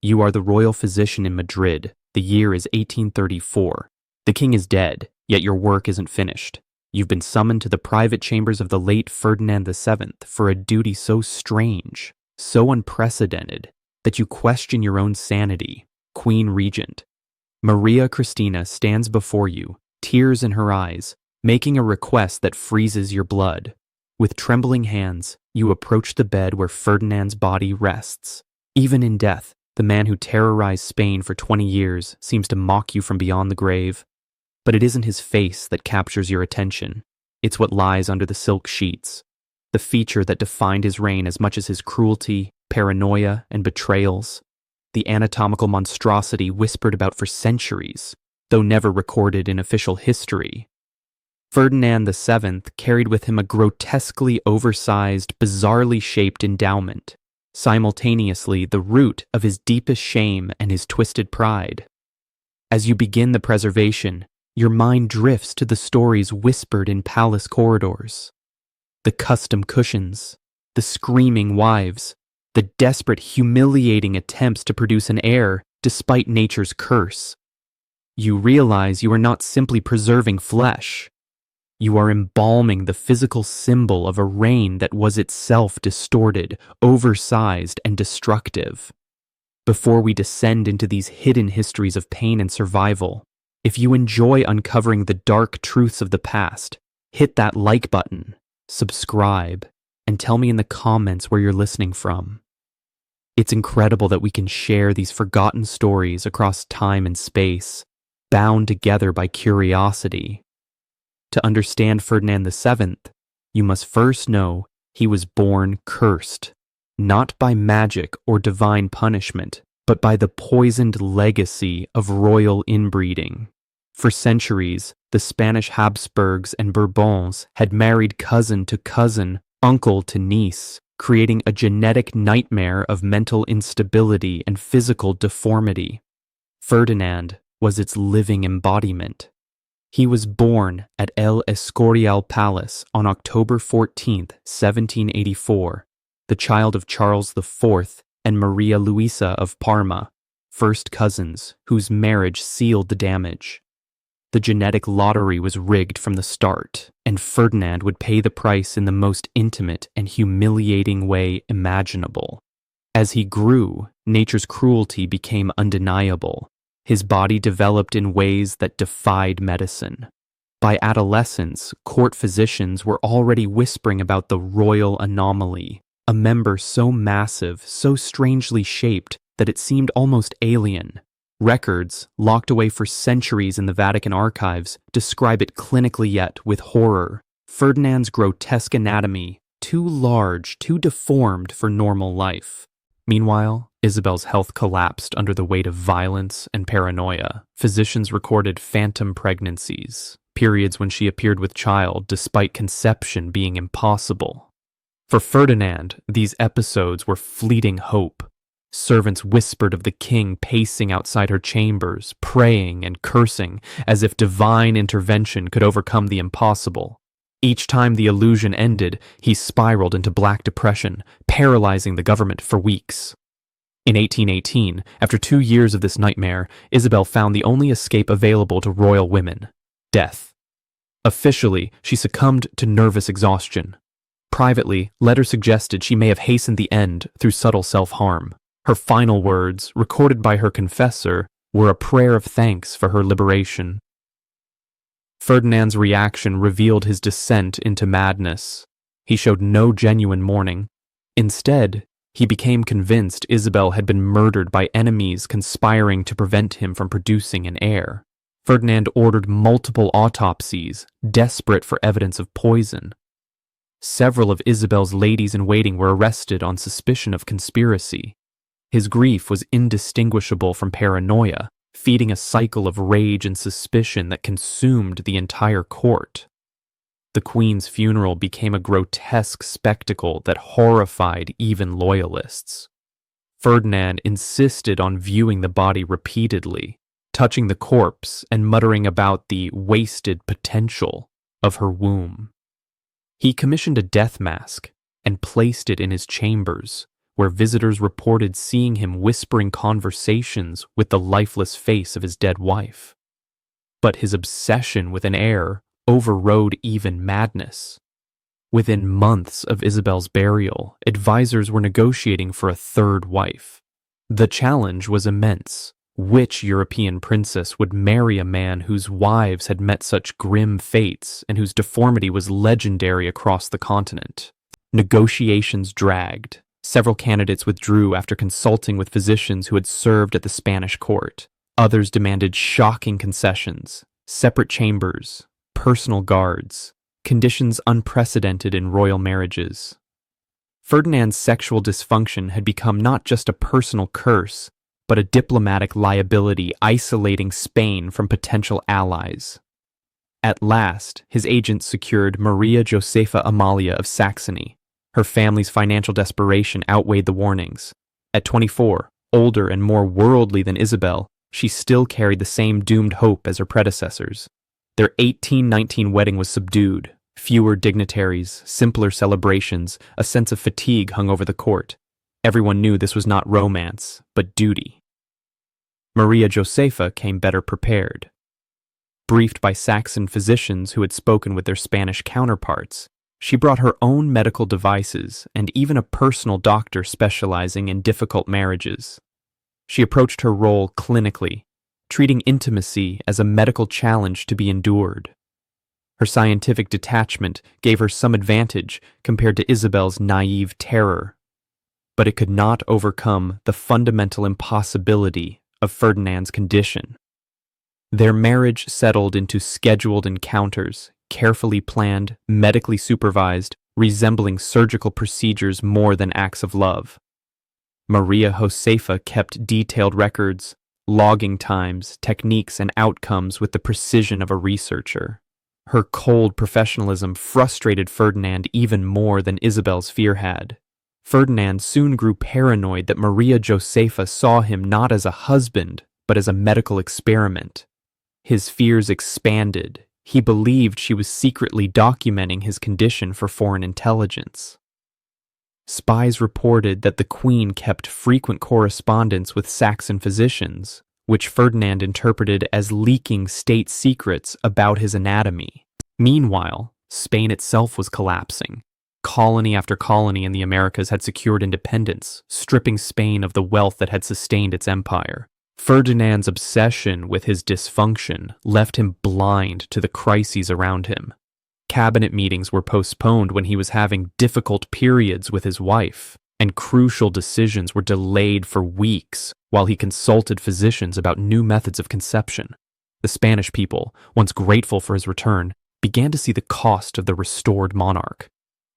You are the royal physician in Madrid. The year is 1834. The king is dead, yet your work isn't finished. You've been summoned to the private chambers of the late Ferdinand VII for a duty so strange, so unprecedented, that you question your own sanity. Queen Regent. Maria Cristina stands before you, tears in her eyes, making a request that freezes your blood. With trembling hands, you approach the bed where Ferdinand's body rests. Even in death, the man who terrorized Spain for 20 years seems to mock you from beyond the grave. But it isn't his face that captures your attention. It's what lies under the silk sheets, the feature that defined his reign as much as his cruelty, paranoia, and betrayals. The anatomical monstrosity whispered about for centuries, though never recorded in official history. Ferdinand VII carried with him a grotesquely oversized, bizarrely shaped endowment, simultaneously the root of his deepest shame and his twisted pride. As you begin the preservation, your mind drifts to the stories whispered in palace corridors. The custom cushions, the screaming wives, the desperate, humiliating attempts to produce an heir despite nature's curse. You realize you are not simply preserving flesh. You are embalming the physical symbol of a reign that was itself distorted, oversized, and destructive. Before we descend into these hidden histories of pain and survival, if you enjoy uncovering the dark truths of the past, hit that like button, subscribe, and tell me in the comments where you're listening from. It's incredible that we can share these forgotten stories across time and space, bound together by curiosity. To understand Ferdinand VII, you must first know he was born cursed, not by magic or divine punishment, but by the poisoned legacy of royal inbreeding. For centuries, the Spanish Habsburgs and Bourbons had married cousin to cousin, uncle to niece, creating a genetic nightmare of mental instability and physical deformity. Ferdinand was its living embodiment. He was born at El Escorial Palace on October 14, 1784, the child of Charles IV and Maria Luisa of Parma, first cousins whose marriage sealed the damage. The genetic lottery was rigged from the start, and Ferdinand would pay the price in the most intimate and humiliating way imaginable. As he grew, nature's cruelty became undeniable. His body developed in ways that defied medicine. By adolescence, court physicians were already whispering about the royal anomaly, a member so massive, so strangely shaped that it seemed almost alien. Records, locked away for centuries in the Vatican archives, describe it clinically yet with horror. Ferdinand's grotesque anatomy, too large, too deformed for normal life. Meanwhile, Isabel's health collapsed under the weight of violence and paranoia. Physicians recorded phantom pregnancies, periods when she appeared with child despite conception being impossible. For Ferdinand, these episodes were fleeting hope. Servants whispered of the king pacing outside her chambers, praying and cursing, as if divine intervention could overcome the impossible. Each time the illusion ended, he spiraled into black depression, paralyzing the government for weeks. In 1818, after 2 years of this nightmare, Isabel found the only escape available to royal women: death. Officially, she succumbed to nervous exhaustion. Privately, letters suggested she may have hastened the end through subtle self-harm. Her final words, recorded by her confessor, were a prayer of thanks for her liberation. Ferdinand's reaction revealed his descent into madness. He showed no genuine mourning. Instead, he became convinced Isabel had been murdered by enemies conspiring to prevent him from producing an heir. Ferdinand ordered multiple autopsies, desperate for evidence of poison. Several of Isabel's ladies-in-waiting were arrested on suspicion of conspiracy. His grief was indistinguishable from paranoia, feeding a cycle of rage and suspicion that consumed the entire court. The Queen's funeral became a grotesque spectacle that horrified even loyalists. Ferdinand insisted on viewing the body repeatedly, touching the corpse and muttering about the wasted potential of her womb. He commissioned a death mask and placed it in his chambers, where visitors reported seeing him whispering conversations with the lifeless face of his dead wife. But his obsession with an heir overrode even madness. Within months of Isabel's burial, advisors were negotiating for a third wife. The challenge was immense. Which European princess would marry a man whose wives had met such grim fates and whose deformity was legendary across the continent? Negotiations dragged. Several candidates withdrew after consulting with physicians who had served at the Spanish court. Others demanded shocking concessions, separate chambers, personal guards, conditions unprecedented in royal marriages. Ferdinand's sexual dysfunction had become not just a personal curse, but a diplomatic liability isolating Spain from potential allies. At last, his agents secured Maria Josepha Amalia of Saxony. Her family's financial desperation outweighed the warnings. At 24, older and more worldly than Isabel, she still carried the same doomed hope as her predecessors. Their 1819 wedding was subdued. Fewer dignitaries, simpler celebrations, a sense of fatigue hung over the court. Everyone knew this was not romance, but duty. Maria Josepha came better prepared. Briefed by Saxon physicians who had spoken with their Spanish counterparts, she brought her own medical devices and even a personal doctor specializing in difficult marriages. She approached her role clinically, treating intimacy as a medical challenge to be endured. Her scientific detachment gave her some advantage compared to Isabel's naive terror, but it could not overcome the fundamental impossibility of Ferdinand's condition. Their marriage settled into scheduled encounters, carefully planned, medically supervised, resembling surgical procedures more than acts of love. Maria Josepha kept detailed records, logging times, techniques, and outcomes with the precision of a researcher. Her cold professionalism frustrated Ferdinand even more than Isabel's fear had. Ferdinand soon grew paranoid that Maria Josepha saw him not as a husband, but as a medical experiment. His fears expanded. He believed she was secretly documenting his condition for foreign intelligence. Spies reported that the Queen kept frequent correspondence with Saxon physicians, which Ferdinand interpreted as leaking state secrets about his anatomy. Meanwhile, Spain itself was collapsing. Colony after colony in the Americas had secured independence, stripping Spain of the wealth that had sustained its empire. Ferdinand's obsession with his dysfunction left him blind to the crises around him. Cabinet meetings were postponed when he was having difficult periods with his wife, and crucial decisions were delayed for weeks while he consulted physicians about new methods of conception. The Spanish people, once grateful for his return, began to see the cost of the restored monarch.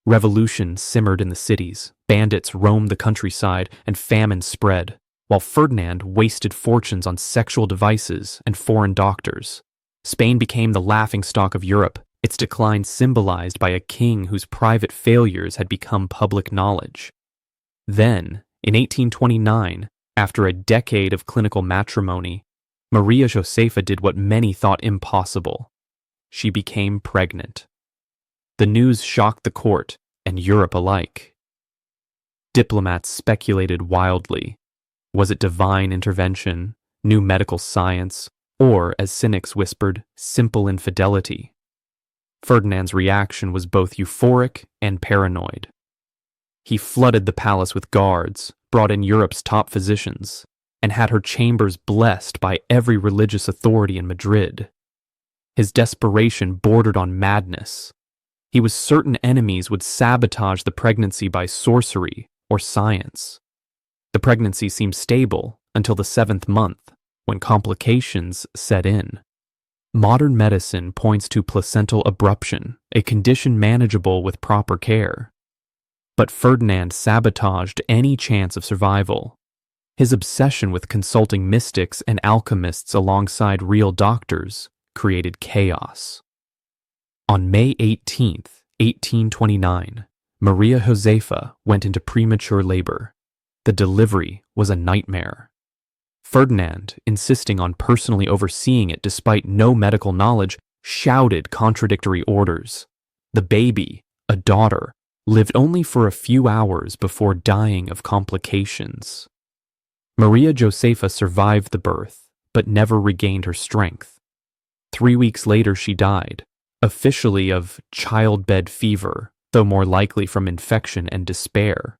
Revolution simmered in the cities, bandits roamed the countryside, and famine spread, while Ferdinand wasted fortunes on sexual devices and foreign doctors. Spain became the laughingstock of Europe, its decline symbolized by a king whose private failures had become public knowledge. Then, in 1829, after a decade of clinical matrimony, Maria Josepha did what many thought impossible. She became pregnant. The news shocked the court and Europe alike. Diplomats speculated wildly. Was it divine intervention, new medical science, or, as cynics whispered, simple infidelity? Ferdinand's reaction was both euphoric and paranoid. He flooded the palace with guards, brought in Europe's top physicians, and had her chambers blessed by every religious authority in Madrid. His desperation bordered on madness. He was certain enemies would sabotage the pregnancy by sorcery or science. The pregnancy seemed stable until the 7th month, when complications set in. Modern medicine points to placental abruption, a condition manageable with proper care. But Ferdinand sabotaged any chance of survival. His obsession with consulting mystics and alchemists alongside real doctors created chaos. On May 18, 1829, Maria Josepha went into premature labor. The delivery was a nightmare. Ferdinand, insisting on personally overseeing it despite no medical knowledge, shouted contradictory orders. The baby, a daughter, lived only for a few hours before dying of complications. Maria Josepha survived the birth, but never regained her strength. 3 weeks later she died, officially of childbed fever, though more likely from infection and despair.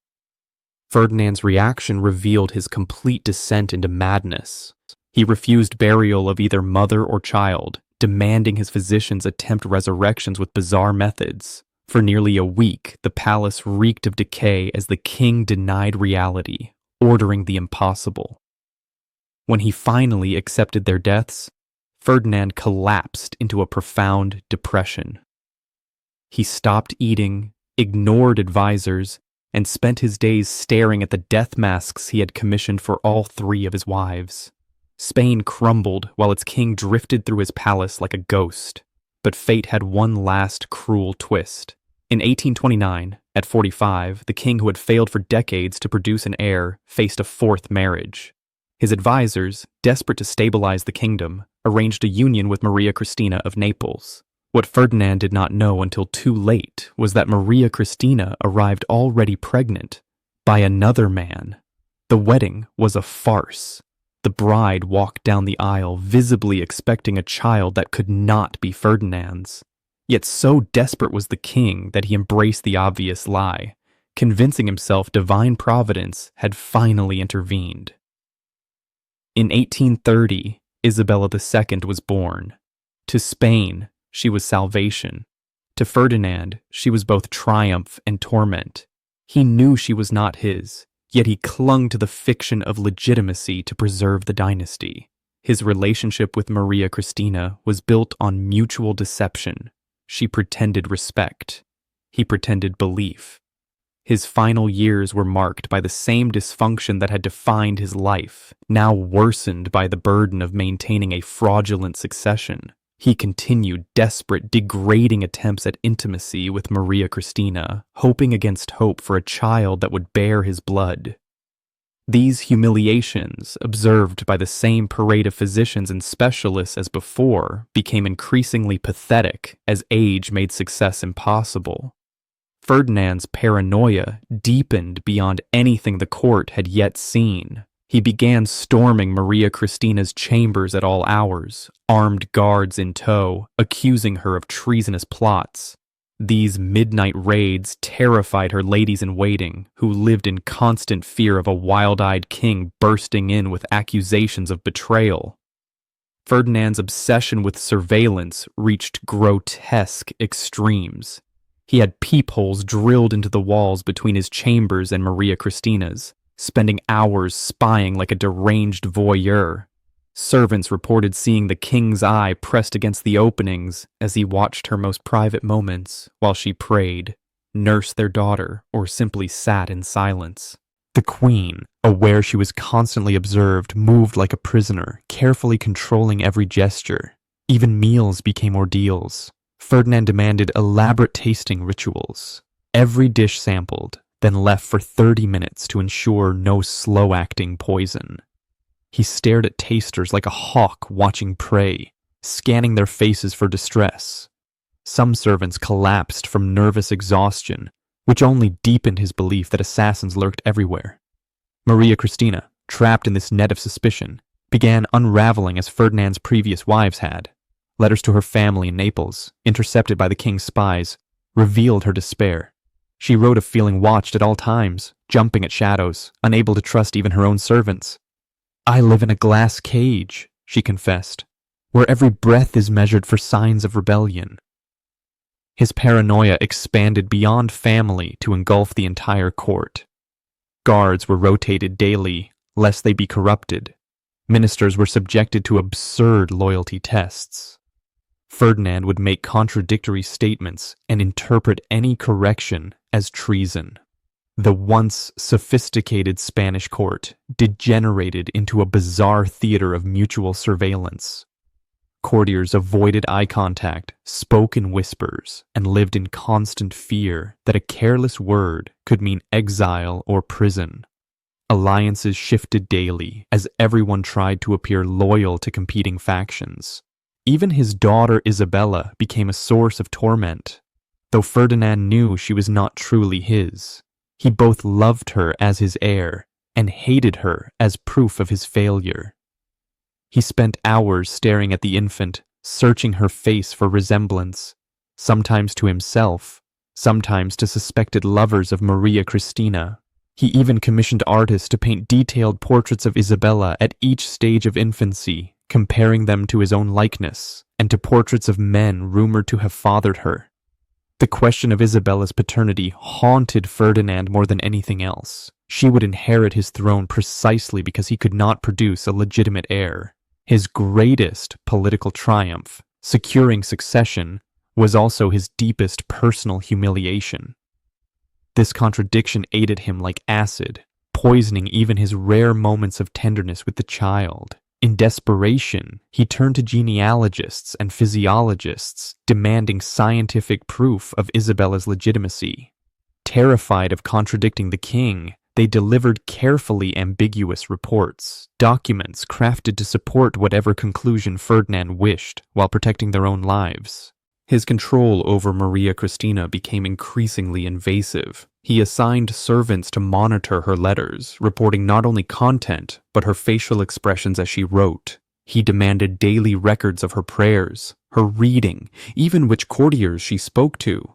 Ferdinand's reaction revealed his complete descent into madness. He refused burial of either mother or child, demanding his physicians attempt resurrections with bizarre methods. For nearly a week, the palace reeked of decay as the king denied reality, ordering the impossible. When he finally accepted their deaths, Ferdinand collapsed into a profound depression. He stopped eating, ignored advisors, and spent his days staring at the death masks he had commissioned for all 3 of his wives. Spain crumbled while its king drifted through his palace like a ghost, but fate had one last cruel twist. In 1829, at 45, the king who had failed for decades to produce an heir faced a 4th marriage. His advisors, desperate to stabilize the kingdom, arranged a union with Maria Cristina of Naples. What Ferdinand did not know until too late was that Maria Cristina arrived already pregnant by another man. The wedding was a farce. The bride walked down the aisle visibly expecting a child that could not be Ferdinand's. Yet so desperate was the king that he embraced the obvious lie, convincing himself divine providence had finally intervened. In 1830, Isabella II was born. To Spain, she was salvation. To Ferdinand, she was both triumph and torment. He knew she was not his, yet he clung to the fiction of legitimacy to preserve the dynasty. His relationship with Maria Cristina was built on mutual deception. She pretended respect. He pretended belief. His final years were marked by the same dysfunction that had defined his life, now worsened by the burden of maintaining a fraudulent succession. He continued desperate, degrading attempts at intimacy with Maria Cristina, hoping against hope for a child that would bear his blood. These humiliations, observed by the same parade of physicians and specialists as before, became increasingly pathetic as age made success impossible. Ferdinand's paranoia deepened beyond anything the court had yet seen. He began storming Maria Cristina's chambers at all hours, armed guards in tow, accusing her of treasonous plots. These midnight raids terrified her ladies-in-waiting, who lived in constant fear of a wild-eyed king bursting in with accusations of betrayal. Ferdinand's obsession with surveillance reached grotesque extremes. He had peepholes drilled into the walls between his chambers and Maria Cristina's, spending hours spying like a deranged voyeur. Servants reported seeing the king's eye pressed against the openings as he watched her most private moments while she prayed, nursed their daughter, or simply sat in silence. The queen, aware she was constantly observed, moved like a prisoner, carefully controlling every gesture. Even meals became ordeals. Ferdinand demanded elaborate tasting rituals. Every dish sampled, then left for 30 minutes to ensure no slow-acting poison. He stared at tasters like a hawk watching prey, scanning their faces for distress. Some servants collapsed from nervous exhaustion, which only deepened his belief that assassins lurked everywhere. Maria Cristina, trapped in this net of suspicion, began unraveling as Ferdinand's previous wives had. Letters to her family in Naples, intercepted by the king's spies, revealed her despair. She wrote of feeling watched at all times, jumping at shadows, unable to trust even her own servants. "I live in a glass cage," she confessed, "where every breath is measured for signs of rebellion." His paranoia expanded beyond family to engulf the entire court. Guards were rotated daily, lest they be corrupted. Ministers were subjected to absurd loyalty tests. Ferdinand would make contradictory statements and interpret any correction as treason. The once sophisticated Spanish court degenerated into a bizarre theater of mutual surveillance. Courtiers avoided eye contact, spoke in whispers, and lived in constant fear that a careless word could mean exile or prison. Alliances shifted daily as everyone tried to appear loyal to competing factions. Even his daughter Isabella became a source of torment. though Ferdinand knew she was not truly his. He both loved her as his heir and hated her as proof of his failure. He spent hours staring at the infant, searching her face for resemblance, sometimes to himself, sometimes to suspected lovers of Maria Cristina. He even commissioned artists to paint detailed portraits of Isabella at each stage of infancy, comparing them to his own likeness, and to portraits of men rumored to have fathered her. The question of Isabella's paternity haunted Ferdinand more than anything else. She would inherit his throne precisely because he could not produce a legitimate heir. His greatest political triumph, securing succession, was also his deepest personal humiliation. This contradiction ate him like acid, poisoning even his rare moments of tenderness with the child. In desperation, he turned to genealogists and physiologists, demanding scientific proof of Isabella's legitimacy. Terrified of contradicting the king, they delivered carefully ambiguous reports, documents crafted to support whatever conclusion Ferdinand wished while protecting their own lives. His control over Maria Cristina became increasingly invasive. He assigned servants to monitor her letters, reporting not only content, but her facial expressions as she wrote. He demanded daily records of her prayers, her reading, even which courtiers she spoke to.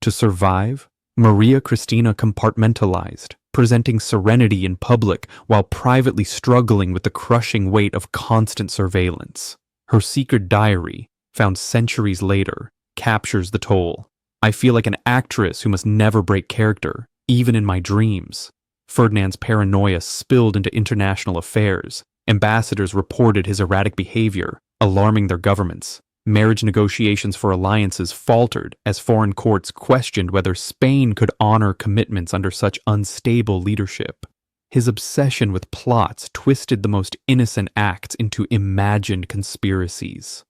To survive, Maria Cristina compartmentalized, presenting serenity in public while privately struggling with the crushing weight of constant surveillance. Her secret diary, found centuries later, captures the toll. I feel like an actress who must never break character, even in my dreams. Ferdinand's paranoia spilled into international affairs. Ambassadors reported his erratic behavior, alarming their governments. Marriage negotiations for alliances faltered as foreign courts questioned whether Spain could honor commitments under such unstable leadership. His obsession with plots twisted the most innocent acts into imagined conspiracies.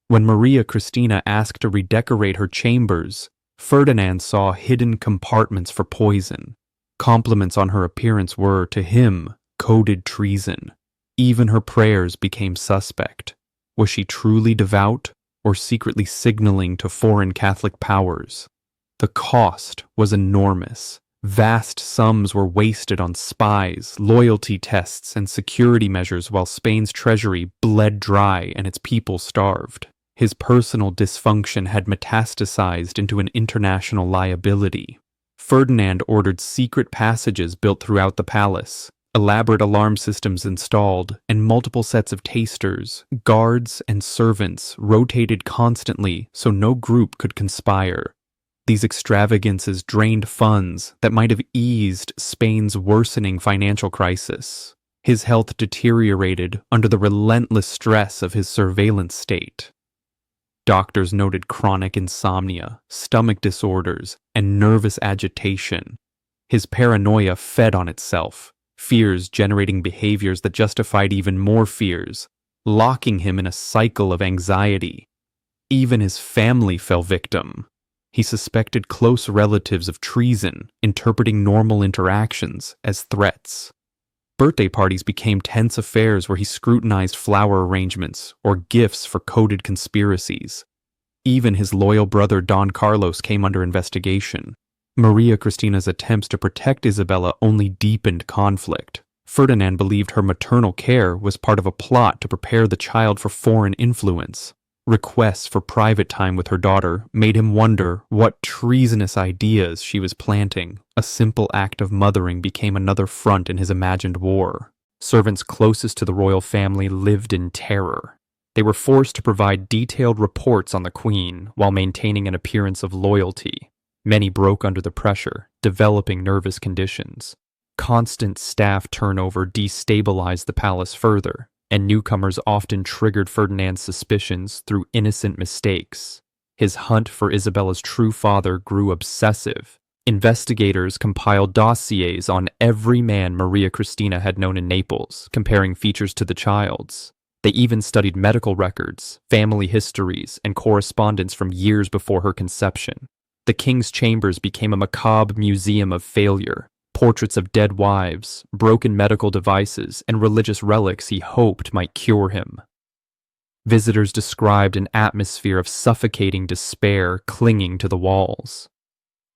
When Maria Cristina asked to redecorate her chambers, Ferdinand saw hidden compartments for poison. Compliments on her appearance were, to him, coded treason. Even her prayers became suspect. Was she truly devout, or secretly signaling to foreign Catholic powers? The cost was enormous. Vast sums were wasted on spies, loyalty tests, and security measures while Spain's treasury bled dry and its people starved. His personal dysfunction had metastasized into an international liability. Ferdinand ordered secret passages built throughout the palace, elaborate alarm systems installed, and multiple sets of tasters, guards, and servants rotated constantly so no group could conspire. These extravagances drained funds that might have eased Spain's worsening financial crisis. His health deteriorated under the relentless stress of his surveillance state. Doctors noted chronic insomnia, stomach disorders, and nervous agitation. His paranoia fed on itself, fears generating behaviors that justified even more fears, locking him in a cycle of anxiety. Even his family fell victim. He suspected close relatives of treason, interpreting normal interactions as threats. Birthday parties became tense affairs where he scrutinized flower arrangements or gifts for coded conspiracies. Even his loyal brother Don Carlos came under investigation. Maria Cristina's attempts to protect Isabella only deepened conflict. Ferdinand believed her maternal care was part of a plot to prepare the child for foreign influence. Requests for private time with her daughter made him wonder what treasonous ideas she was planting. A simple act of mothering became another front in his imagined war. Servants closest to the royal family lived in terror. They were forced to provide detailed reports on the queen while maintaining an appearance of loyalty. Many broke under the pressure, developing nervous conditions. Constant staff turnover destabilized the palace further, and newcomers often triggered Ferdinand's suspicions through innocent mistakes. His hunt for Isabella's true father grew obsessive. Investigators compiled dossiers on every man Maria Cristina had known in Naples, comparing features to the child's. They even studied medical records, family histories, and correspondence from years before her conception. The king's chambers became a macabre museum of failure. Portraits of dead wives, broken medical devices, and religious relics he hoped might cure him. Visitors described an atmosphere of suffocating despair clinging to the walls.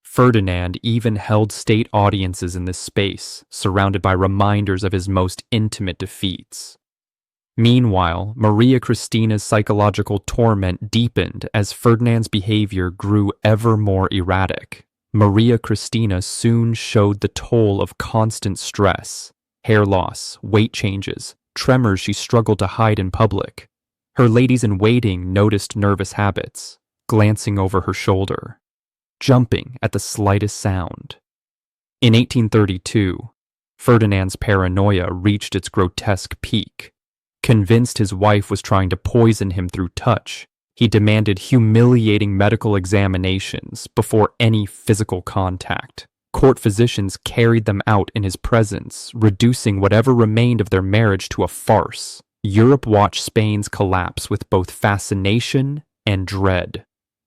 Ferdinand even held state audiences in this space, surrounded by reminders of his most intimate defeats. Meanwhile, Maria Christina's psychological torment deepened as Ferdinand's behavior grew ever more erratic. Maria Christina soon showed the toll of constant stress, hair loss, weight changes, tremors she struggled to hide in public. Her ladies-in-waiting noticed nervous habits, glancing over her shoulder, jumping at the slightest sound. In 1832, Ferdinand's paranoia reached its grotesque peak. Convinced his wife was trying to poison him through touch, he demanded humiliating medical examinations before any physical contact. Court physicians carried them out in his presence, reducing whatever remained of their marriage to a farce. Europe watched Spain's collapse with both fascination and dread.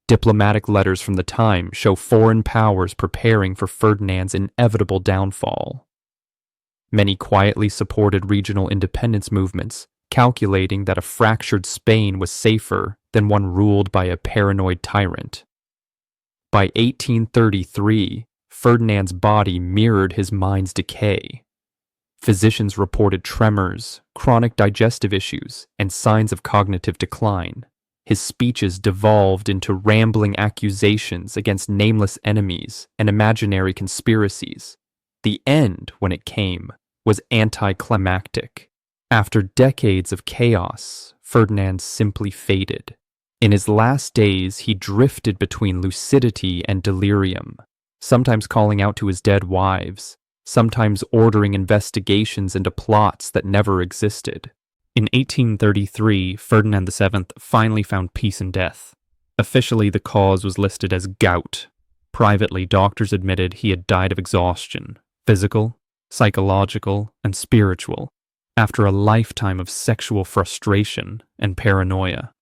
Diplomatic letters from the time show foreign powers preparing for Ferdinand's inevitable downfall. Many quietly supported regional independence movements, calculating that a fractured Spain was safer than one ruled by a paranoid tyrant. By 1833, Ferdinand's body mirrored his mind's decay. Physicians reported tremors, chronic digestive issues, and signs of cognitive decline. His speeches devolved into rambling accusations against nameless enemies and imaginary conspiracies. The end, when it came, was anticlimactic. After decades of chaos, Ferdinand simply faded. In his last days, he drifted between lucidity and delirium, sometimes calling out to his dead wives, sometimes ordering investigations into plots that never existed. In 1833, Ferdinand VII finally found peace in death. Officially, the cause was listed as gout. Privately, doctors admitted he had died of exhaustion, physical, psychological, and spiritual, after a lifetime of sexual frustration and paranoia.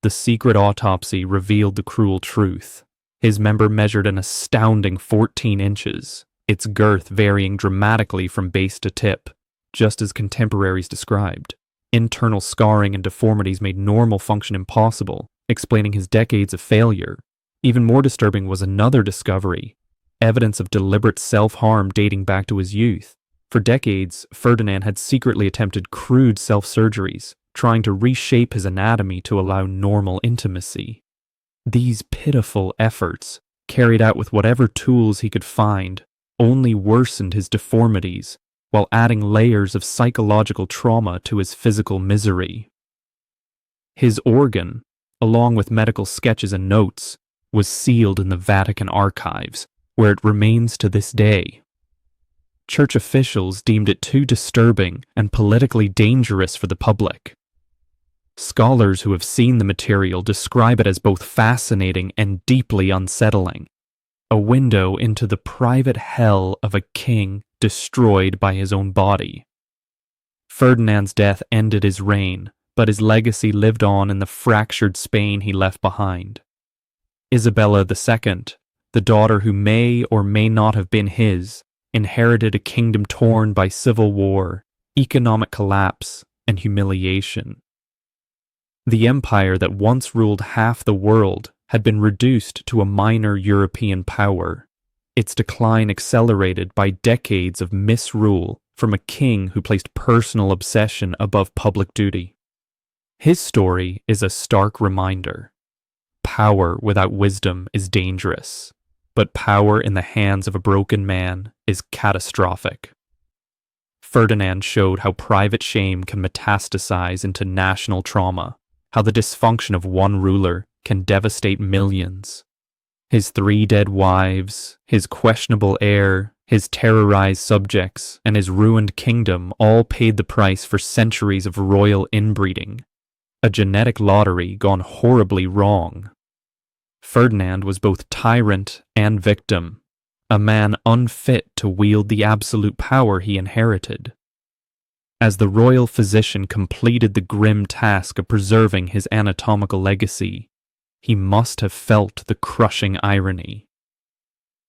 The secret autopsy revealed the cruel truth. His member measured an astounding 14 inches, its girth varying dramatically from base to tip, just as contemporaries described. Internal scarring and deformities made normal function impossible, explaining his decades of failure. Even more disturbing was another discovery, evidence of deliberate self-harm dating back to his youth. For decades, Ferdinand had secretly attempted crude self-surgeries, trying to reshape his anatomy to allow normal intimacy. These pitiful efforts, carried out with whatever tools he could find, only worsened his deformities, while adding layers of psychological trauma to his physical misery. His organ, along with medical sketches and notes, was sealed in the Vatican archives, where it remains to this day. Church officials deemed it too disturbing and politically dangerous for the public. Scholars who have seen the material describe it as both fascinating and deeply unsettling, a window into the private hell of a king destroyed by his own body. Ferdinand's death ended his reign, but his legacy lived on in the fractured Spain he left behind. Isabella II, the daughter who may or may not have been his, inherited a kingdom torn by civil war, economic collapse, and humiliation. The empire that once ruled half the world had been reduced to a minor European power, its decline accelerated by decades of misrule from a king who placed personal obsession above public duty. His story is a stark reminder. Power without wisdom is dangerous, but power in the hands of a broken man is catastrophic. Ferdinand showed how private shame can metastasize into national trauma, how the dysfunction of one ruler can devastate millions. His 3 dead wives, his questionable heir, his terrorized subjects, and his ruined kingdom all paid the price for centuries of royal inbreeding, a genetic lottery gone horribly wrong. Ferdinand was both tyrant and victim, a man unfit to wield the absolute power he inherited. As the royal physician completed the grim task of preserving his anatomical legacy, he must have felt the crushing irony.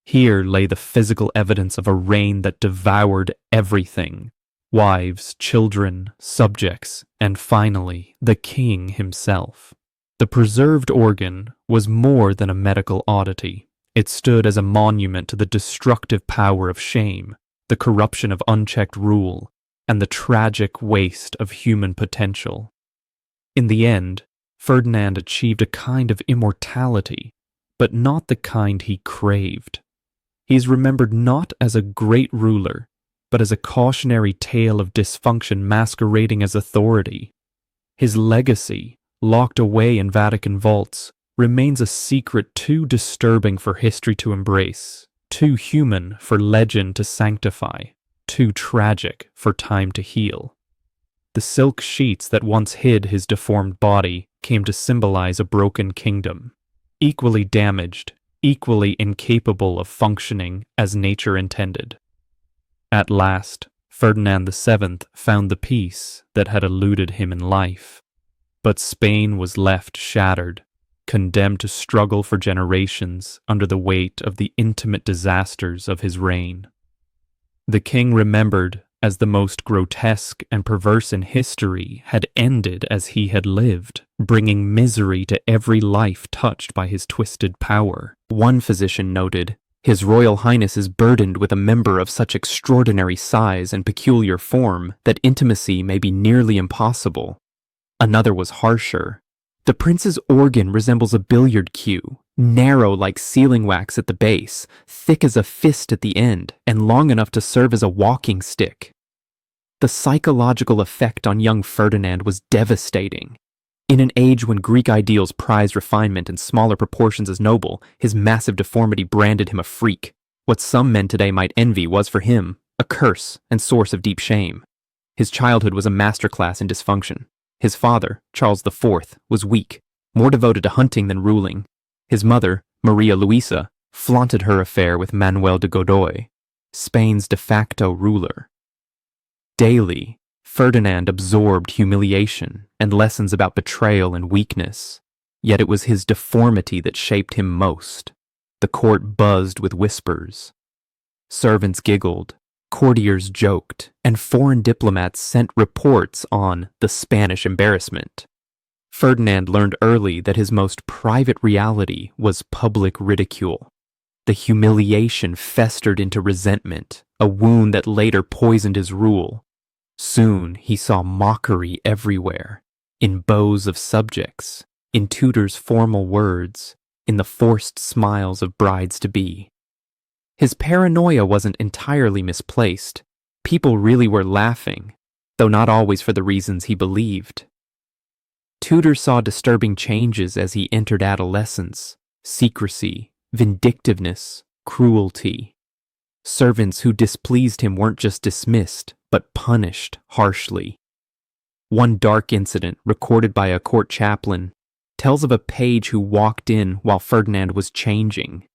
Here lay the physical evidence of a reign that devoured everything, wives, children, subjects, and finally, the king himself. The preserved organ was more than a medical oddity. It stood as a monument to the destructive power of shame, the corruption of unchecked rule, and the tragic waste of human potential. In the end, Ferdinand achieved a kind of immortality, but not the kind he craved. He is remembered not as a great ruler, but as a cautionary tale of dysfunction masquerading as authority. His legacy, locked away in Vatican vaults, remains a secret too disturbing for history to embrace, too human for legend to sanctify, too tragic for time to heal. The silk sheets that once hid his deformed body came to symbolize a broken kingdom, equally damaged, equally incapable of functioning as nature intended. At last, Ferdinand VII found the peace that had eluded him in life. But Spain was left shattered, condemned to struggle for generations under the weight of the intimate disasters of his reign. The king, remembered as the most grotesque and perverse in history, had ended as he had lived, bringing misery to every life touched by his twisted power. One physician noted, "His Royal Highness is burdened with a member of such extraordinary size and peculiar form that intimacy may be nearly impossible." Another was harsher. "The prince's organ resembles a billiard cue, narrow like sealing wax at the base, thick as a fist at the end, and long enough to serve as a walking stick." The psychological effect on young Ferdinand was devastating. In an age when Greek ideals prized refinement and smaller proportions as noble, his massive deformity branded him a freak. What some men today might envy was for him a curse and source of deep shame. His childhood was a masterclass in dysfunction. His father, Charles IV, was weak, more devoted to hunting than ruling. His mother, Maria Luisa, flaunted her affair with Manuel de Godoy, Spain's de facto ruler. Daily, Ferdinand absorbed humiliation and lessons about betrayal and weakness, yet it was his deformity that shaped him most. The court buzzed with whispers. Servants giggled, courtiers joked, and foreign diplomats sent reports on the Spanish embarrassment. Ferdinand learned early that his most private reality was public ridicule. The humiliation festered into resentment, a wound that later poisoned his rule. Soon he saw mockery everywhere, in bows of subjects, in tutors' formal words, in the forced smiles of brides-to-be. His paranoia wasn't entirely misplaced. People really were laughing, though not always for the reasons he believed. Tutors saw disturbing changes as he entered adolescence: secrecy, vindictiveness, cruelty. Servants who displeased him weren't just dismissed, but punished harshly. One dark incident, recorded by a court chaplain, tells of a page who walked in while Ferdinand was changing.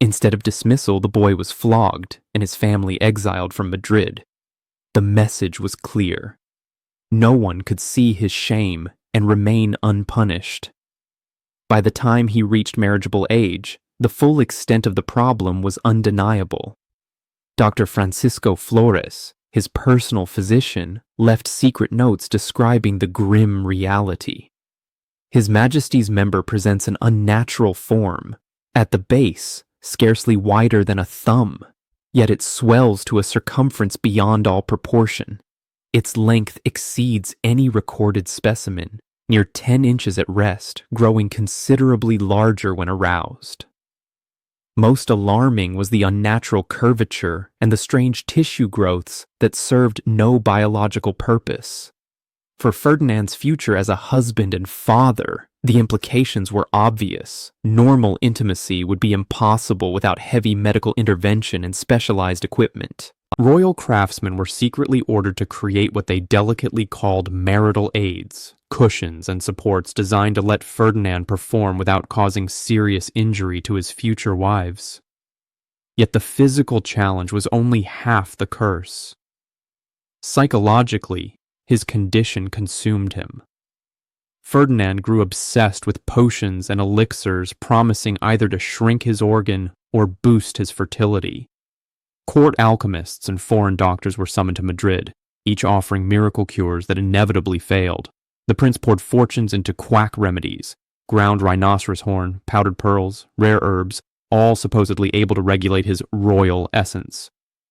Instead of dismissal, the boy was flogged and his family exiled from Madrid. The message was clear. No one could see his shame and remain unpunished. By the time he reached marriageable age, the full extent of the problem was undeniable. Dr. Francisco Flores, his personal physician, left secret notes describing the grim reality. His Majesty's member presents an unnatural form. At the base, scarcely wider than a thumb, yet it swells to a circumference beyond all proportion. Its length exceeds any recorded specimen, near 10 inches at rest, growing considerably larger when aroused. Most alarming was the unnatural curvature and the strange tissue growths that served no biological purpose. For Ferdinand's future as a husband and father, the implications were obvious. Normal intimacy would be impossible without heavy medical intervention and specialized equipment. Royal craftsmen were secretly ordered to create what they delicately called marital aids, cushions and supports designed to let Ferdinand perform without causing serious injury to his future wives. Yet the physical challenge was only half the curse. Psychologically, his condition consumed him. Ferdinand grew obsessed with potions and elixirs promising either to shrink his organ or boost his fertility. Court alchemists and foreign doctors were summoned to Madrid, each offering miracle cures that inevitably failed. The prince poured fortunes into quack remedies, ground rhinoceros horn, powdered pearls, rare herbs, all supposedly able to regulate his royal essence.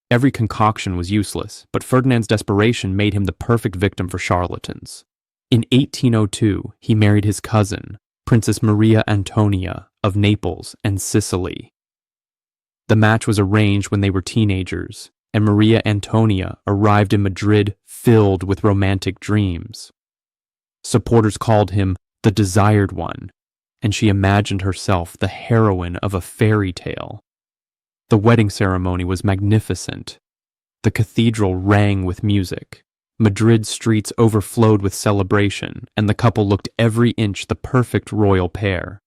Every concoction was useless, but Ferdinand's desperation made him the perfect victim for charlatans. In 1802, he married his cousin, Princess Maria Antonia of Naples and Sicily. The match was arranged when they were teenagers, and Maria Antonia arrived in Madrid filled with romantic dreams. Supporters called him the Desired One, and she imagined herself the heroine of a fairy tale. The wedding ceremony was magnificent. The cathedral rang with music. Madrid's streets overflowed with celebration, and the couple looked every inch the perfect royal pair.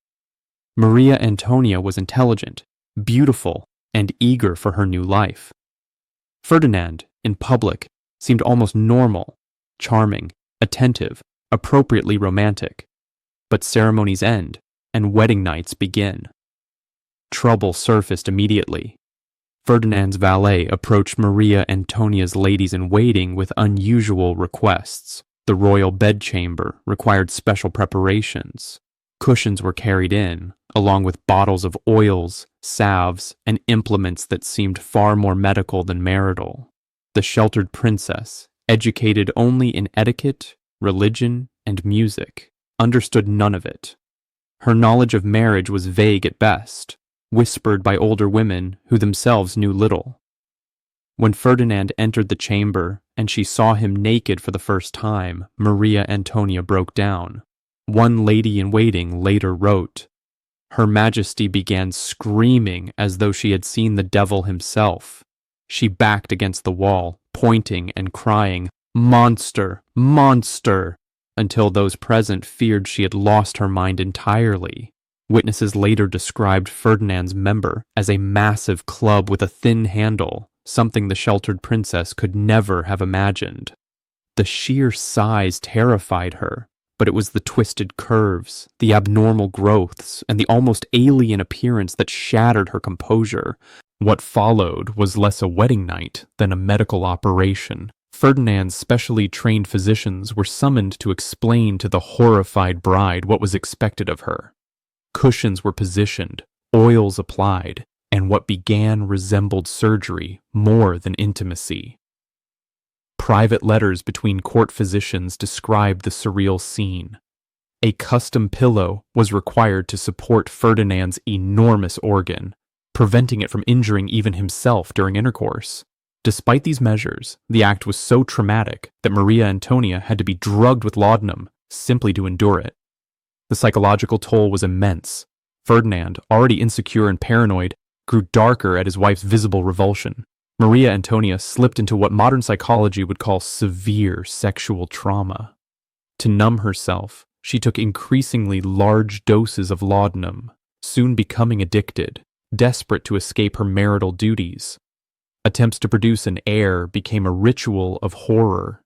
Maria Antonia was intelligent, beautiful, and eager for her new life. Ferdinand, in public, seemed almost normal, charming, attentive, appropriately romantic. But ceremonies end, and wedding nights begin. Trouble surfaced immediately. Ferdinand's valet approached Maria Antonia's ladies-in-waiting with unusual requests. The royal bedchamber required special preparations. Cushions were carried in, along with bottles of oils, salves, and implements that seemed far more medical than marital. The sheltered princess, educated only in etiquette, religion, and music, understood none of it. Her knowledge of marriage was vague at best, whispered by older women who themselves knew little. When Ferdinand entered the chamber and she saw him naked for the first time, Maria Antonia broke down. One lady-in-waiting later wrote, "Her Majesty began screaming as though she had seen the devil himself. She backed against the wall, pointing and crying, 'Monster! Monster!' until those present feared she had lost her mind entirely." Witnesses later described Ferdinand's member as a massive club with a thin handle, something the sheltered princess could never have imagined. The sheer size terrified her, but it was the twisted curves, the abnormal growths, and the almost alien appearance that shattered her composure. What followed was less a wedding night than a medical operation. Ferdinand's specially trained physicians were summoned to explain to the horrified bride what was expected of her. Cushions were positioned, oils applied, and what began resembled surgery more than intimacy. Private letters between court physicians described the surreal scene. A custom pillow was required to support Ferdinand's enormous organ, preventing it from injuring even himself during intercourse. Despite these measures, the act was so traumatic that Maria Antonia had to be drugged with laudanum simply to endure it. The psychological toll was immense. Ferdinand, already insecure and paranoid, grew darker at his wife's visible revulsion. Maria Antonia slipped into what modern psychology would call severe sexual trauma. To numb herself, she took increasingly large doses of laudanum, soon becoming addicted, desperate to escape her marital duties. Attempts to produce an heir became a ritual of horror.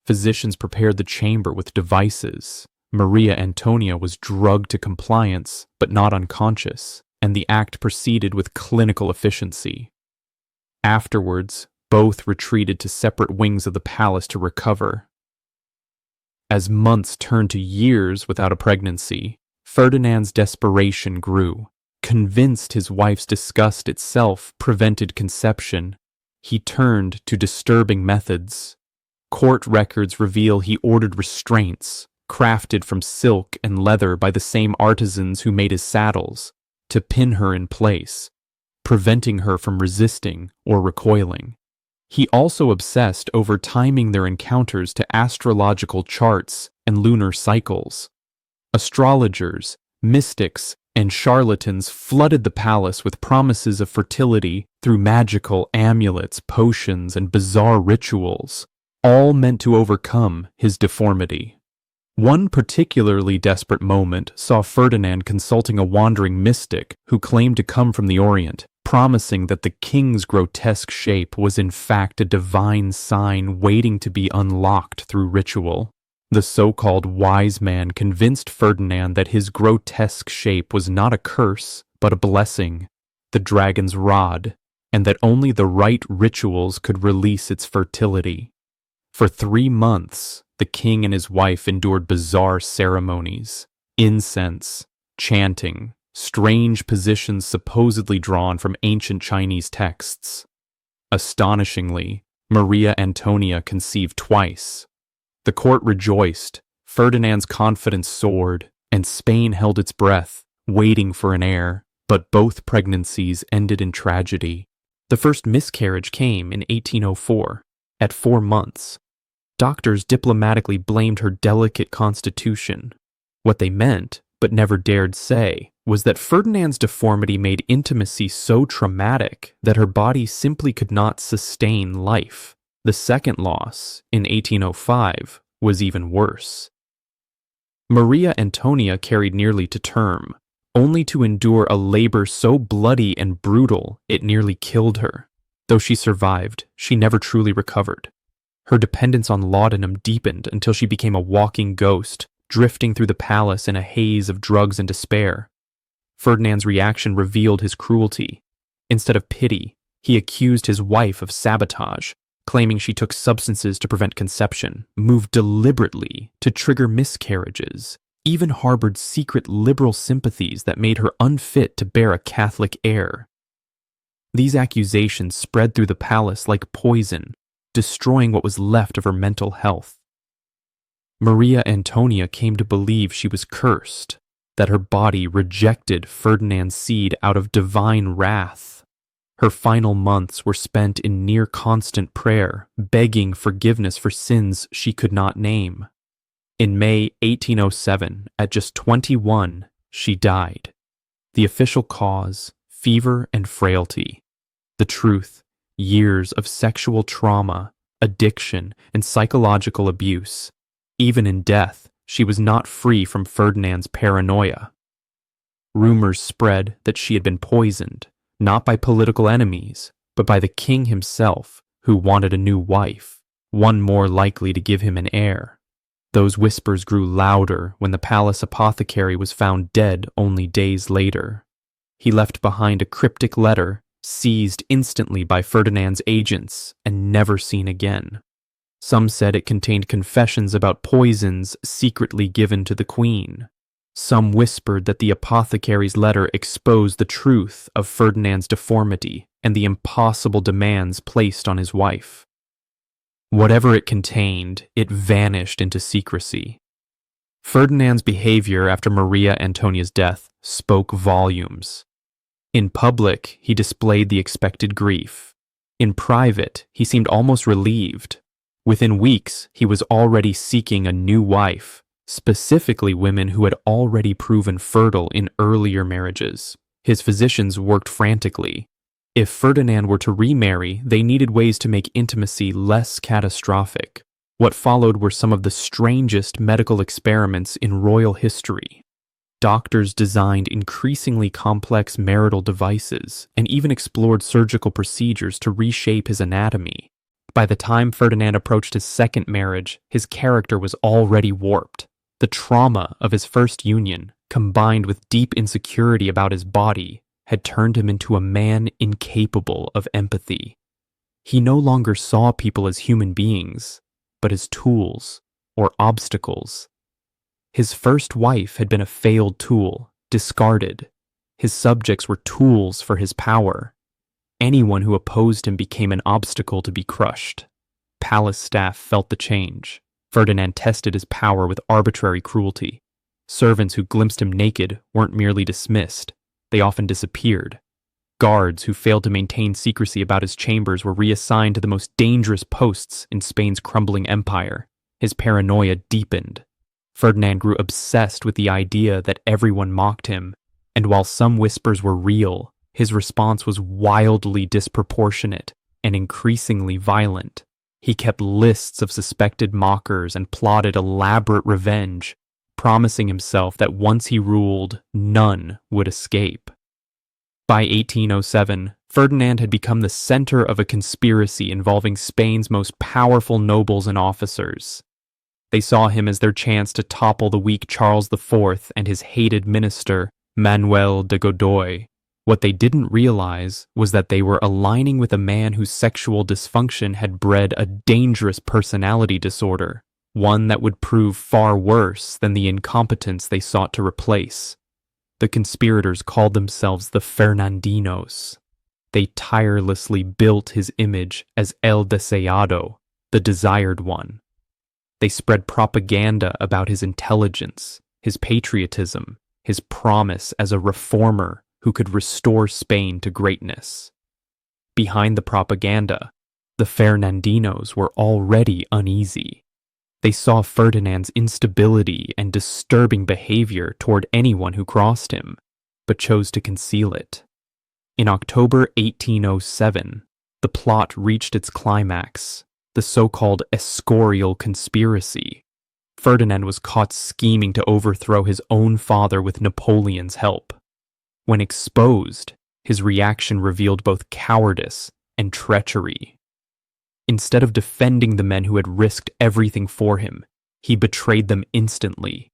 Physicians prepared the chamber with devices. Maria Antonia was drugged to compliance, but not unconscious, and the act proceeded with clinical efficiency. Afterwards, both retreated to separate wings of the palace to recover. As months turned to years without a pregnancy, Ferdinand's desperation grew. Convinced his wife's disgust itself prevented conception, he turned to disturbing methods. Court records reveal he ordered restraints, crafted from silk and leather by the same artisans who made his saddles, to pin her in place, preventing her from resisting or recoiling. He also obsessed over timing their encounters to astrological charts and lunar cycles. Astrologers, mystics, and charlatans flooded the palace with promises of fertility through magical amulets, potions, and bizarre rituals, all meant to overcome his deformity. One particularly desperate moment saw Ferdinand consulting a wandering mystic who claimed to come from the Orient, promising that the king's grotesque shape was in fact a divine sign waiting to be unlocked through ritual. The so-called wise man convinced Ferdinand that his grotesque shape was not a curse, but a blessing, the dragon's rod, and that only the right rituals could release its fertility. For 3 months, the king and his wife endured bizarre ceremonies, incense, chanting, strange positions supposedly drawn from ancient Chinese texts. Astonishingly, Maria Antonia conceived twice. The court rejoiced, Ferdinand's confidence soared, and Spain held its breath, waiting for an heir, but both pregnancies ended in tragedy. The first miscarriage came in 1804, at 4 months. Doctors diplomatically blamed her delicate constitution. What they meant, but never dared say, was that Ferdinand's deformity made intimacy so traumatic that her body simply could not sustain life. The second loss, in 1805, was even worse. Maria Antonia carried nearly to term, only to endure a labor so bloody and brutal it nearly killed her. Though she survived, she never truly recovered. Her dependence on laudanum deepened until she became a walking ghost, drifting through the palace in a haze of drugs and despair. Ferdinand's reaction revealed his cruelty. Instead of pity, he accused his wife of sabotage, claiming she took substances to prevent conception, moved deliberately to trigger miscarriages, even harbored secret liberal sympathies that made her unfit to bear a Catholic heir. These accusations spread through the palace like poison, destroying what was left of her mental health. Maria Antonia came to believe she was cursed, that her body rejected Ferdinand's seed out of divine wrath. Her final months were spent in near constant prayer, begging forgiveness for sins she could not name. In May 1807, at just 21, she died. The official cause, fever and frailty. The truth, years of sexual trauma, addiction, and psychological abuse. Even in death, she was not free from Ferdinand's paranoia. Rumors spread that she had been poisoned, not by political enemies, but by the king himself, who wanted a new wife, one more likely to give him an heir. Those whispers grew louder when the palace apothecary was found dead only days later. He left behind a cryptic letter, seized instantly by Ferdinand's agents and never seen again. Some said it contained confessions about poisons secretly given to the queen. Some whispered that the apothecary's letter exposed the truth of Ferdinand's deformity and the impossible demands placed on his wife. Whatever it contained, it vanished into secrecy. Ferdinand's behavior after Maria Antonia's death spoke volumes. In public, he displayed the expected grief. In private, he seemed almost relieved. Within weeks, he was already seeking a new wife, specifically women who had already proven fertile in earlier marriages. His physicians worked frantically. If Ferdinand were to remarry, they needed ways to make intimacy less catastrophic. What followed were some of the strangest medical experiments in royal history. Doctors designed increasingly complex marital devices and even explored surgical procedures to reshape his anatomy. By the time Ferdinand approached his second marriage, his character was already warped. The trauma of his first union, combined with deep insecurity about his body, had turned him into a man incapable of empathy. He no longer saw people as human beings, but as tools or obstacles. His first wife had been a failed tool, discarded. His subjects were tools for his power. Anyone who opposed him became an obstacle to be crushed. Palace staff felt the change. Ferdinand tested his power with arbitrary cruelty. Servants who glimpsed him naked weren't merely dismissed. They often disappeared. Guards who failed to maintain secrecy about his chambers were reassigned to the most dangerous posts in Spain's crumbling empire. His paranoia deepened. Ferdinand grew obsessed with the idea that everyone mocked him, and while some whispers were real, his response was wildly disproportionate and increasingly violent. He kept lists of suspected mockers and plotted elaborate revenge, promising himself that once he ruled, none would escape. By 1807, Ferdinand had become the center of a conspiracy involving Spain's most powerful nobles and officers. They saw him as their chance to topple the weak Charles IV and his hated minister, Manuel de Godoy. What they didn't realize was that they were aligning with a man whose sexual dysfunction had bred a dangerous personality disorder, one that would prove far worse than the incompetence they sought to replace. The conspirators called themselves the Fernandinos. They tirelessly built his image as El Deseado, the desired one. They spread propaganda about his intelligence, his patriotism, his promise as a reformer who could restore Spain to greatness. Behind the propaganda, the Fernandinos were already uneasy. They saw Ferdinand's instability and disturbing behavior toward anyone who crossed him, but chose to conceal it. In October 1807, the plot reached its climax, the so-called Escorial conspiracy. Ferdinand was caught scheming to overthrow his own father with Napoleon's help. When exposed, his reaction revealed both cowardice and treachery. Instead of defending the men who had risked everything for him, he betrayed them instantly.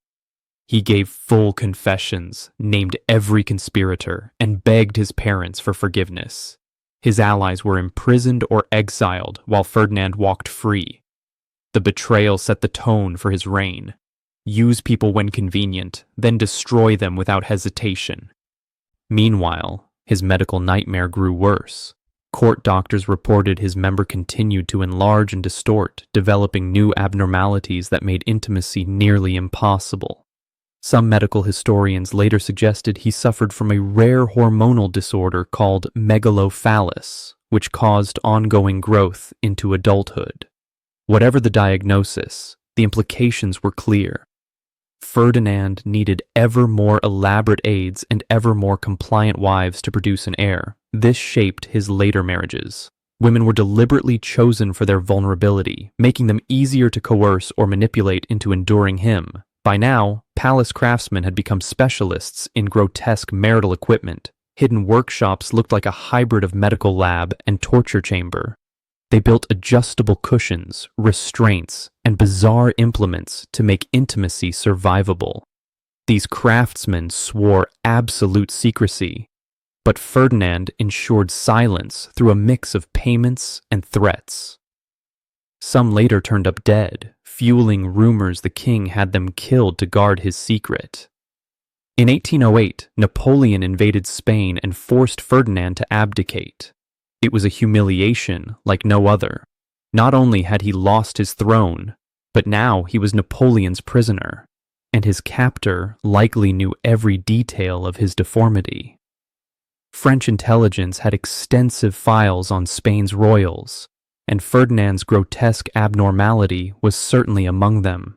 He gave full confessions, named every conspirator, and begged his parents for forgiveness. His allies were imprisoned or exiled while Ferdinand walked free. The betrayal set the tone for his reign. Use people when convenient, then destroy them without hesitation. Meanwhile, his medical nightmare grew worse. Court doctors reported his member continued to enlarge and distort, developing new abnormalities that made intimacy nearly impossible. Some medical historians later suggested he suffered from a rare hormonal disorder called megalophallus, which caused ongoing growth into adulthood. Whatever the diagnosis, the implications were clear. Ferdinand needed ever more elaborate aids and ever more compliant wives to produce an heir. This shaped his later marriages. Women were deliberately chosen for their vulnerability, making them easier to coerce or manipulate into enduring him. By now, palace craftsmen had become specialists in grotesque marital equipment. Hidden workshops looked like a hybrid of medical lab and torture chamber. They built adjustable cushions, restraints, and bizarre implements to make intimacy survivable. These craftsmen swore absolute secrecy, but Ferdinand ensured silence through a mix of payments and threats. Some later turned up dead, fueling rumors the king had them killed to guard his secret. In 1808, Napoleon invaded Spain and forced Ferdinand to abdicate. It was a humiliation like no other. Not only had he lost his throne, but now he was Napoleon's prisoner, and his captor likely knew every detail of his deformity. French intelligence had extensive files on Spain's royals, and Ferdinand's grotesque abnormality was certainly among them.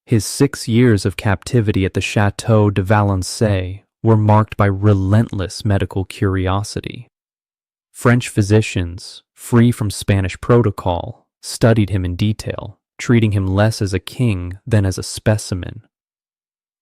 His 6 years of captivity at the Château de Valençay were marked by relentless medical curiosity. French physicians, free from Spanish protocol, studied him in detail, treating him less as a king than as a specimen.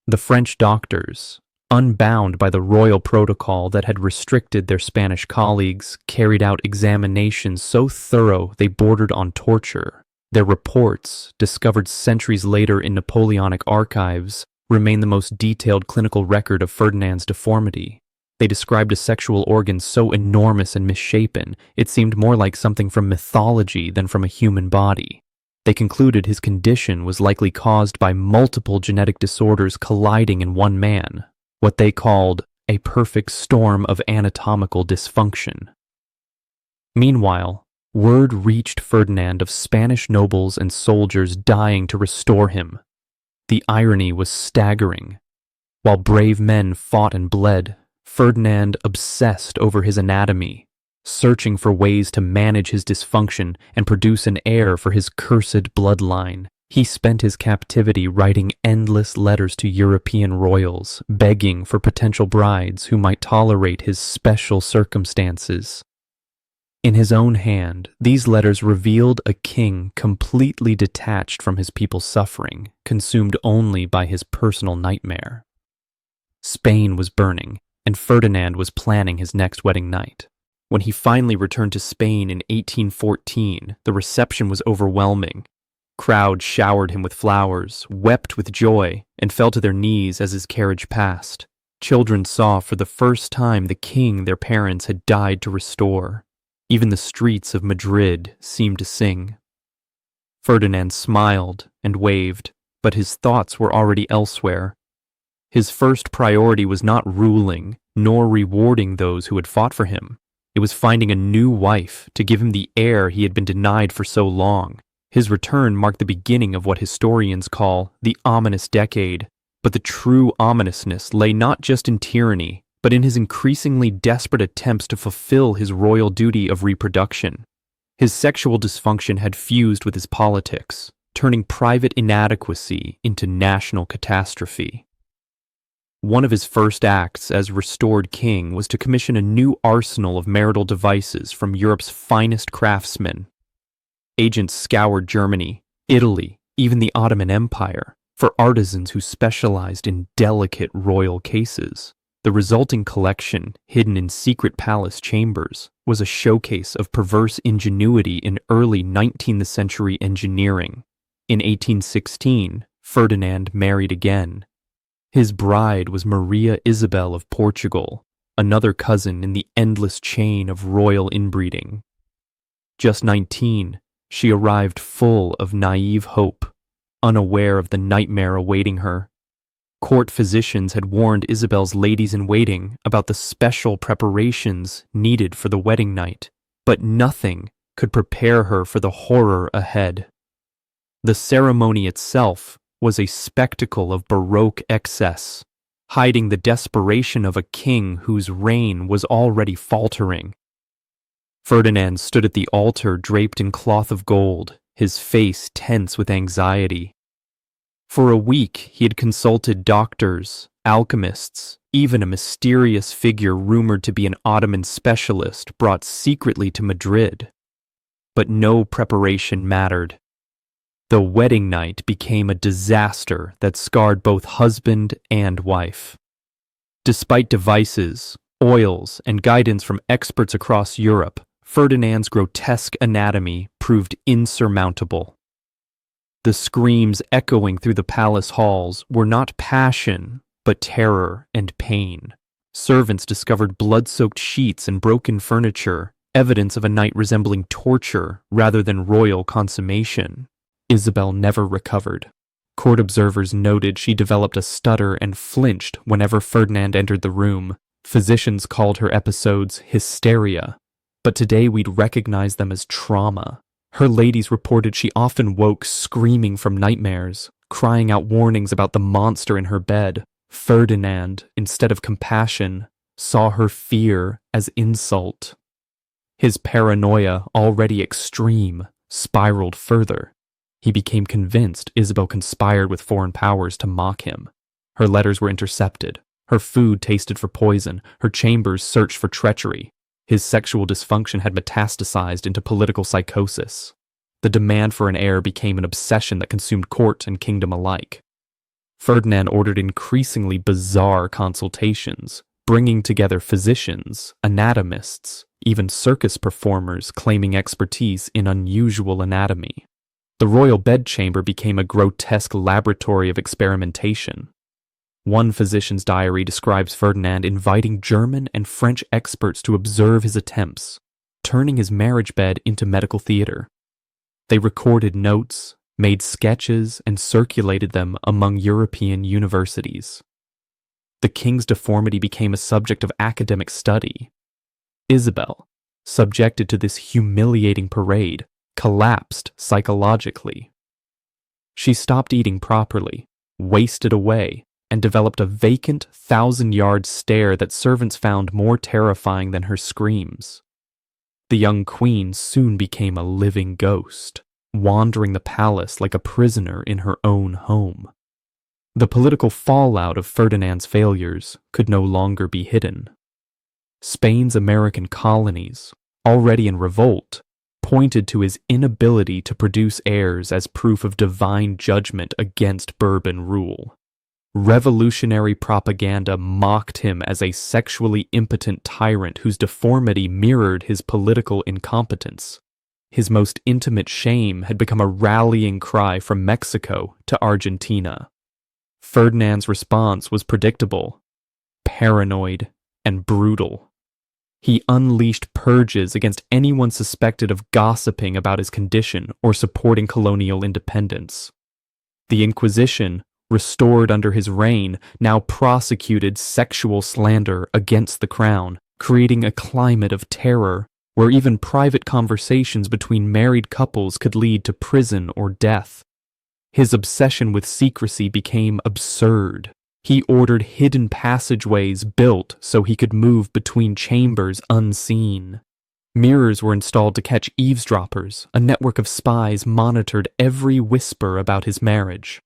The French doctors, unbound by the royal protocol that had restricted their Spanish colleagues, carried out examinations so thorough they bordered on torture. Their reports, discovered centuries later in Napoleonic archives, remain the most detailed clinical record of Ferdinand's deformity. They described a sexual organ so enormous and misshapen, it seemed more like something from mythology than from a human body. They concluded his condition was likely caused by multiple genetic disorders colliding in one man, what they called a perfect storm of anatomical dysfunction. Meanwhile, word reached Ferdinand of Spanish nobles and soldiers dying to restore him. The irony was staggering. While brave men fought and bled, Ferdinand obsessed over his anatomy, searching for ways to manage his dysfunction and produce an heir for his cursed bloodline. He spent his captivity writing endless letters to European royals, begging for potential brides who might tolerate his special circumstances. In his own hand, these letters revealed a king completely detached from his people's suffering, consumed only by his personal nightmare. Spain was burning, and Ferdinand was planning his next wedding night. When he finally returned to Spain in 1814, the reception was overwhelming. Crowds showered him with flowers, wept with joy, and fell to their knees as his carriage passed. Children saw for the first time the king their parents had died to restore. Even the streets of Madrid seemed to sing. Ferdinand smiled and waved, but his thoughts were already elsewhere. His first priority was not ruling, nor rewarding those who had fought for him. It was finding a new wife to give him the heir he had been denied for so long. His return marked the beginning of what historians call the ominous decade, but the true ominousness lay not just in tyranny, but in his increasingly desperate attempts to fulfill his royal duty of reproduction. His sexual dysfunction had fused with his politics, turning private inadequacy into national catastrophe. One of his first acts as restored king was to commission a new arsenal of marital devices from Europe's finest craftsmen. Agents scoured Germany, Italy, even the Ottoman Empire, for artisans who specialized in delicate royal cases. The resulting collection, hidden in secret palace chambers, was a showcase of perverse ingenuity in early 19th century engineering. In 1816, Ferdinand married again. His bride was Maria Isabel of Portugal, another cousin in the endless chain of royal inbreeding. Just 19, she arrived full of naive hope, unaware of the nightmare awaiting her. Court physicians had warned Isabel's ladies-in-waiting about the special preparations needed for the wedding night, but nothing could prepare her for the horror ahead. The ceremony itself was a spectacle of Baroque excess, hiding the desperation of a king whose reign was already faltering. Ferdinand stood at the altar draped in cloth of gold, his face tense with anxiety. For a week, he had consulted doctors, alchemists, even a mysterious figure rumored to be an Ottoman specialist brought secretly to Madrid. But no preparation mattered. The wedding night became a disaster that scarred both husband and wife. Despite devices, oils, and guidance from experts across Europe, Ferdinand's grotesque anatomy proved insurmountable. The screams echoing through the palace halls were not passion, but terror and pain. Servants discovered blood-soaked sheets and broken furniture, evidence of a night resembling torture rather than royal consummation. Isabel never recovered. Court observers noted she developed a stutter and flinched whenever Ferdinand entered the room. Physicians called her episodes hysteria, but today we'd recognize them as trauma. Her ladies reported she often woke screaming from nightmares, crying out warnings about the monster in her bed. Ferdinand, instead of compassion, saw her fear as insult. His paranoia, already extreme, spiraled further. He became convinced Isabel conspired with foreign powers to mock him. Her letters were intercepted, her food tasted for poison, her chambers searched for treachery. His sexual dysfunction had metastasized into political psychosis. The demand for an heir became an obsession that consumed court and kingdom alike. Ferdinand ordered increasingly bizarre consultations, bringing together physicians, anatomists, even circus performers claiming expertise in unusual anatomy. The royal bedchamber became a grotesque laboratory of experimentation. One physician's diary describes Ferdinand inviting German and French experts to observe his attempts, turning his marriage bed into medical theater. They recorded notes, made sketches, and circulated them among European universities. The king's deformity became a subject of academic study. Isabel, subjected to this humiliating parade, collapsed psychologically. She stopped eating properly, wasted away, and developed a vacant 1,000-yard stare that servants found more terrifying than her screams. The young queen soon became a living ghost, wandering the palace like a prisoner in her own home. The political fallout of Ferdinand's failures could no longer be hidden. Spain's American colonies, already in revolt, pointed to his inability to produce heirs as proof of divine judgment against Bourbon rule. Revolutionary propaganda mocked him as a sexually impotent tyrant whose deformity mirrored his political incompetence. His most intimate shame had become a rallying cry from Mexico to Argentina. Ferdinand's response was predictable: paranoid and brutal. He unleashed purges against anyone suspected of gossiping about his condition or supporting colonial independence. The Inquisition, restored under his reign, now prosecuted sexual slander against the crown, creating a climate of terror where even private conversations between married couples could lead to prison or death. His obsession with secrecy became absurd. He ordered hidden passageways built so he could move between chambers unseen. Mirrors were installed to catch eavesdroppers. A network of spies monitored every whisper about his marriage.